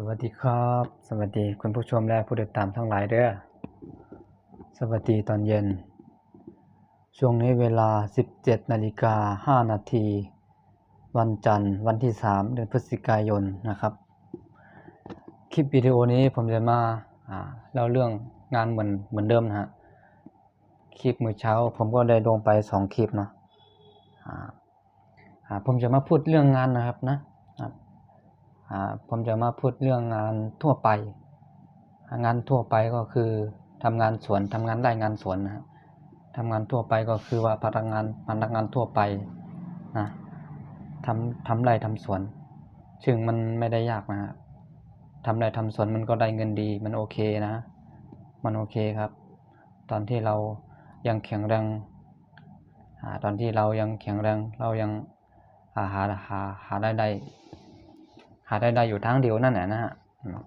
วัสดีครับสวัสดีคุณผู้ชมและผู้ติดตามทั้งหลายเด้อสวัสดีตอนเย็นช่วงนี้เวลา 17:05 นาทีวันจันทร์วันที่3เดือนพฤศจิกายนนะครับคลิปวิดีโอนี้ผมจะมาเล่าเรื่องงานเหมือนเดิมนะฮะคลิปมื้อเช้าผมก็ได้ลงไป2คลิปเนาะผมจะมาพูดเรื่องงานนะครับนะผมจะมาพูดเรื่องงานทั่วไปงานทั่วไปก็คือทำงานสวนทำงานไร่งานสวนนะทำงานทั่วไปก็คือว่าพนักงานทั่วไปนะทำไร่ทำสวนซึ่งมันไม่ได้ยากนะทำไร่ทำสวนมันก็ได้เงินดีมันโอเคนะมันโอเคครับตอนที่เรายังแข็งแรงตอนที่เรายังแข็งแรงเรายังหาได้อยู่ทางเดียวนั่นแหละนะฮะ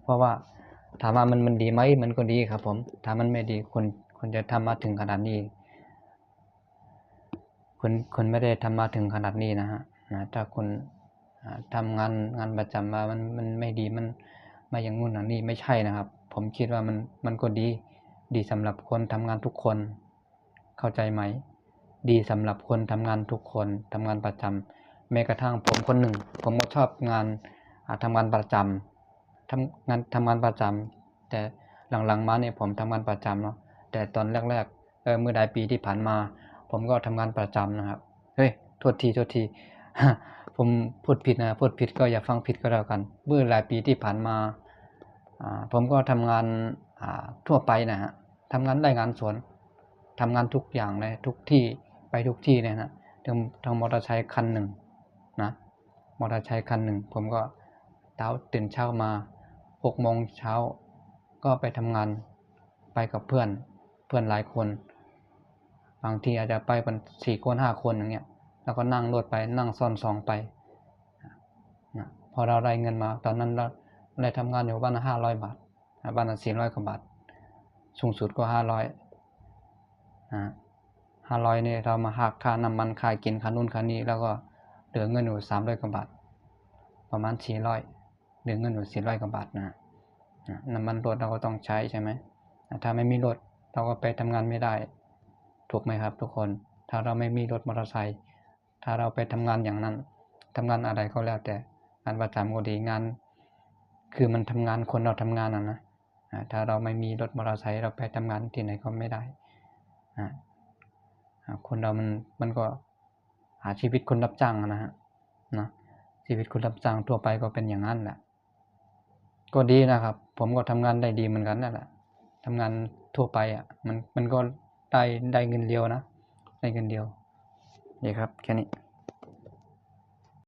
เพราะว่าถามว่ามันดีไหมมันก็ดีครับผมถ้ามันไม่ดีคนจะทำมาถึงขนาดนี้คนไม่ได้ทำมาถึงขนาดนี้นะฮะถ้าคนทำงานประจำมามันไม่ดีมันไม่อย่างงู้นอย่างนี้ไม่ใช่นะครับผมคิดว่ามันก็ดีสำหรับคนทำงานทุกคนเข้าใจไหมดีสำหรับคนทำงานทุกคนทำงานประจำแม้กระทั่งผมคนหนึ่งผมก็ชอบงานทำงานประจำทำงานประจำแต่หลังๆมาเนี่ยผมทำงานประจำเนาะแต่ตอนแรกๆเมื่อหลายปีที่ผ่านมาผมก็ทำงานประจำนะครับเฮ้ยโทษที ผมพูดผิดนะพูดผิดก็อย่าฟังผิดก็แล้วกันเมื่อหลายปีที่ผ่านมาผมก็ทำงานทั่วไปนะฮะทำงานไร่งานสวนทำงานทุกอย่างเลยทุกที่ไปทุกที่เลยนะทางมอเตอร์ไซค์คันหนึ่งนะมอเตอร์ไซค์คันหนึ่งผมก็ตื่นเช้ามา6 โมงเช้าก็ไปทำงานไปกับเพื่อนหลายคนบางทีอาจจะไปเป็น4 คน5 คนอย่างเงี้ยแล้วก็นั่งรถไปนั่งซ้อน2ไปนะพอเราได้เงินมาตอนนั้นเราได้ทำงานอยู่วันละ500 บาทวันละ400 กว่าบาทสูงสุดก็500นี่เรามาหักค่าน้ำมันค่ากินค่านู่นค่านี้แล้วก็เหลือเงินอยู่300 กว่าบาทประมาณ400เหลือเงินอยู่400 กว่าบาทนะน้ำมันรถเราก็ต้องใช้ใช่ไหมถ้าไม่มีรถเราก็ไปทำงานไม่ได้ถูกไหมครับทุกคนถ้าเราไม่มีรถมอเตอร์ไซค์ถ้าเราไปทำงานอย่างนั้นทำงานอะไรก็แล้วแต่งานประจำก็ดีงานคือมันทำงานคนเราทำงานนะถ้าเราไม่มีรถมอเตอร์ไซค์เราไปทำงานที่ไหนก็ไม่ได้คนเรามันก็หาชีวิตคนรับจ้างนะฮะชีวิตคนรับจ้างทั่วไปก็เป็นอย่างนั้นแหละก็ดีนะครับผมก็ทำงานได้ดีเหมือนกันนั่นแหละทำงานทั่วไปมันก็ได้เงินเดียวนะได้เงินเดียวนี่ครับแค่นี้